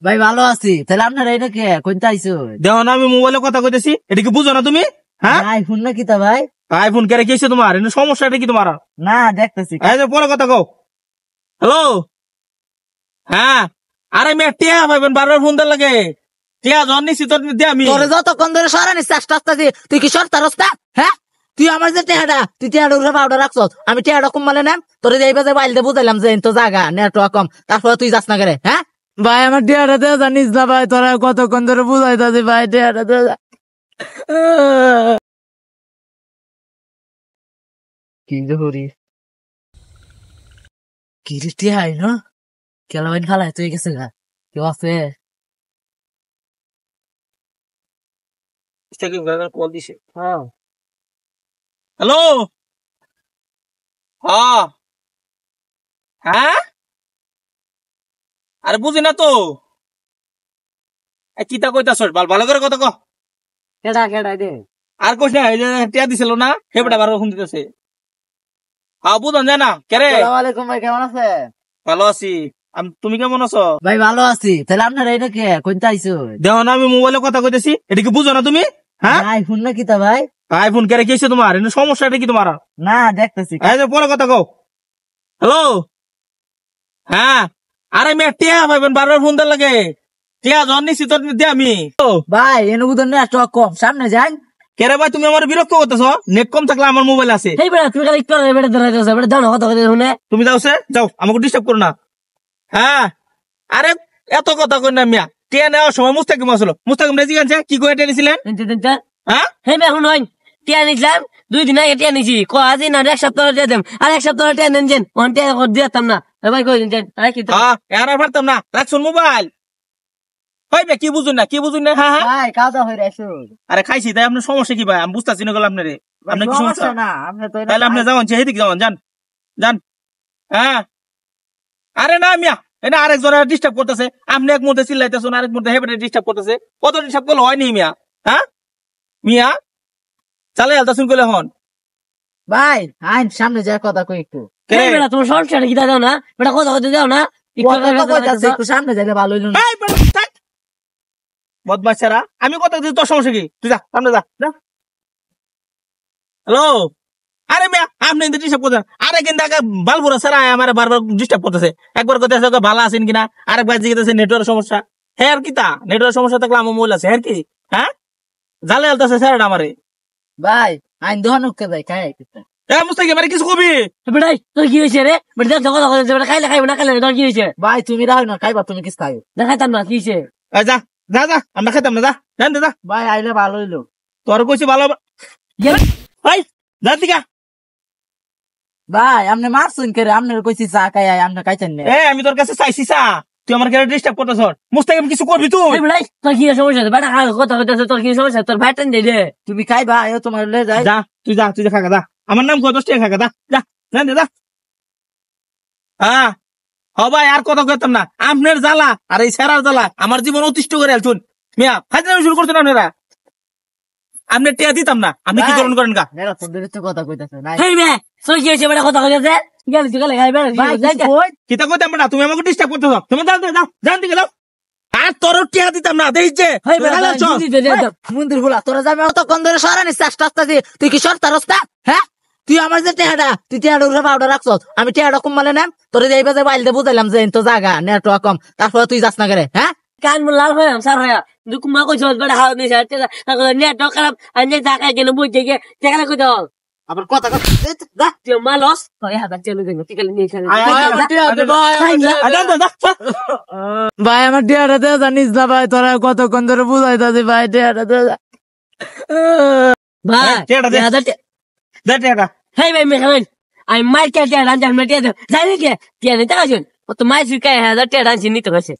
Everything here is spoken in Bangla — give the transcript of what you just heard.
ভাই ভালো আছি। তাহলে আপনারা এটা কে কোনটা আইছো? দেখো না আমি মোবাইলে কথা কইতেছি, এটা কি বুঝো না তুমি? হ্যাঁ, আইফোন নাকি তা ভাই? আইফোন কেড়ে গেছে তোমার, সমস্যাটা কি তোমার? না দেখতেছি। এই যে পরে কথা কও। হ্যালো, হ্যাঁ, আরে মেয়ে টিয়া ভাইবেন বারবার ফোন দেওয়ার লাগে। টিয়া জন নিছি তোর দিয়ে আমি। তোরে যতক্ষণ ধরে সরানি চেষ্টা আসতেছি, তুই কি সরতা রস্তা? হ্যাঁ, তুই আমার যে টেহাডা, তুই টেহাডা উঠে পাউডার রাখছ, আমি টেহাডা কম মানে নেন তোরে যাইবা যে বাইলতে বুঝাইলাম যে তো জায়গা নেটওয়ার্ক কম, তারপরে তুই যাস না করে। হ্যাঁ ভাই, আমার টেহাডা দে জানিস না ভাই, তোরা কতক্ষণ ধরে বুঝাইতাছি ভাই টেহাডা দে। কি জহুরি কি রে টিয়া আই না কেলাবাইন ফালাই তুই গেছে গা, কেউ আছে? কল দিছে। হ্যাঁ, হ্যালো, হ্যাঁ হ্যাঁ, আরে বুঝি না তো কিতা কইতাছ, ভালো করে কথা কহ। কেডা কেডা দে আর কোশ না, এই যে টিয়া দিছিল না হেবটা বারবার ফোন দিতেছে। হ্যাঁ বুঝন যায় না কেরে। আসসালামু আলাইকুম ভাই, কেমন আছে? ভালো আছি, তুমি কেমন আছো? ভাই ভালো আছি। তাহলে আপনারা এটা কে কোনটা আইছো? দেখো না আমি মোবাইলে কথা কইতেছি, এটা কি বুঝো না তুমি? হ্যাঁ, আইফোন নাকি তা ভাই? আইফোন কেড়ে গেছে তোমার, সমস্যাটা কি তোমার? না দেখতেছি। এই যে পরে কথা কও। হ্যালো, হ্যাঁ, আরে মেয়ে টিয়া ভাইবেন বারবার ফোন দেওয়ার লাগে। টিয়া জন নিছি তোর দিয়ে আমি। ভাই এনুগুদন নেটওয়ার্ক কম, সামনে যান। কেরে ভাই তুমি আমার বিরক্ত করতেছ? নেট কম থাকলে আমার মোবাইল আছে। এই বেটা তুমি খালি একটু বেটা ধরে যাও, বেটা দাও না কথা কথা শুনে। তুমি যাও সে যাও, আমাকে ডিস্টার্ব করো না। হ্যাঁ, আরে এত কথা কই না মিয়া। টিয়া নেওয়ার সময় মুস্তাকিম আসলো, মুস্তাকিম রেজি গানছে কি করে টেনেছিলেন? হ্যাঁ, হেই বে শুনুন, টিয়া নিছিলাম 2 দিন আগে, টিয়া নিছি ক আজি না এক সপ্তাহ টিয়া দেম, আর এক সপ্তাহ টিয়া নেন যেন ওন টিয়া দিতাম না। ভাই কই দিন আরে কি হ্যাঁ আর পারতাম না, রাখছুন মোবাইল। ভাই বে কি বুঝুন না, কি বুঝুন না? হ্যাঁ হ্যাঁ, ভাই কাজা হই রাইছো। আরে খাইছি তাই আপনার সমস্যা কি ভাই? আমি বুঝতেছি না গেলাম আপনারে, আপনার কি সমস্যা? না আপনি তো তাহলে আপনি যাওয়ান সেদিকে যাওয়ান, যান যান। হ্যাঁ, আরে না মিয়া, এটা আরেকজন ডিস্টার্ব করতেছে। আপনি এক মুহূর্তে চিল্লাইতেছেন, আরেক মুহূর্তে হেবেটে ডিস্টার্ব করতেছে। কত ডিস্টার্ব করলে হয়নি মিয়া? হ্যাঁ মিয়া, চালে আলতাছুন করলে হন। ভাই আইন সামনে যায় কথা কই একটু। কে? এই বেটা তোমার সমস্যাটা কি দাও না, বেটা কথা কথা দাও না, একটু সামনে যাইলে ভালো হইলো না। এই বেটা, থাক। বদমাইশেরা, আমি কথা দিই, তোর সমস্যা কি? তুই যা সামনে যা। হ্যালো, আরে মিয়া আপনি ডিস্টার্ব করছেন। আরে কিন্তু বালপুরা স্যার আমার বারবার ডিস্টার্ব করতেছে। একবার করতেছে ভালো আছেন কিনা, আরেকবার জিজ্ঞেস নেটওয়ার্ক সমস্যা। হ্যাঁ আর কি তা নেটওয়ার্ক সমস্যা থাকলে আমার মোবাইল আছে। হ্যাঁ কি? হ্যাঁ, জালে আলতাছে স্যার আমারে। ভাই আইন দোহানুকে যাই খাই মুস্তাকিম মানে কিছু কবি? বেটাই তোর কি হয়েছে রে? বেটা কথা কথা বেটা খাইলে খাইবে না খাইলে তোর কি হয়েছে? ভাই তুমি রাখো না, খাইবা তুমি কিছু খাইও না, খাইতাম না। কি হয়েছে? যা যা যা, আমরা খাইতাম না, যা জান যা। ভাই আইলে ভালো হইলো। তোর কইছি ভালো ভাই, যা দিকা। ভাই আপনি মারছেন কে রে? আপনার কইছি চা খাই আপনি খাইছেন না। আমি তোর কাছে চাইছি চা, তুই আমার কাছে ডিস্টার্ব করতেছ। মুস্তাকিম কিছু করবি তুই? বেটাই তোর কি সমস্যা? বেটা কথা কথা তোর কি সমস্যা? তোর ভাইটান দে দে, তুমি খাইবা তোমার লে যাই। যা তুই যা, তুই যা খাগা যা। আমার নাম কত টাকা খাগা যা যা জান যা। হ্যাঁ ভাই, আর কথা কইতাম না। আপনার জ্বালা আর এই সেরার জ্বালা আমার জীবন অতিষ্ঠ করে আলছুন মিয়া। ফাইজলামি শুরু করছেন আপনারা। আপনি টিয়া দিতাম না, আপনি কি করেন করেন গা? কথা কইতাছে না। হেই বে সই কি হইছে? বেটা কথা কইতাছে গেলি তুই গেলে খাইবে কিতা কইতাম না, তুমি আমাকে ডিস্টার্ব করতেছ। তুমি যাও যাও জান দিকে যাও। আর তোর টিয়া দিতাম না, দেই যে মন্দির গুলা তোরা যাবে অতক্ষণ ধরে সরানি চেষ্টা আসতেছি, তুই কি সরতা রস্তা? হ্যাঁ, তুই আমার যে টেহাডা, তুই টেহাডা উঠে পাউডার রাখছ, আমি টেহাডা কম মানে নেন তোরে যাইবা যে বাইলতে বুঝাইলাম যে তো জায়গা নেটওয়ার্ক কম, তারপরে তুই যাস না করে। হ্যাঁ কান মু লাল হয়ে সার হয়ে দুকুমা কইছ বেটা হাও নি সার নেটওয়ার্ক খারাপ আনে টাকা কেন বুঝে গে টাকা কই দাও আবার কথা কথা তুই মালস তো 1000 চলে দেব তুই কালে নিয়ে খেলে। ভাই আমার টিয়াটা দে জানিস না ভাই, তোরা কতক্ষণ ধরে বুঝাইতাছি ভাই টিয়াটা দে ভাই টিয়াটা দে দে টিয়াটা। হেই ভাই মেখান আমি মার কে টিয়া রান জান টিয়া জানি কে টিয়া নিতে আসুন ও তো মার শিখায় 1000 টিয়া রান চিনি তো কাছে।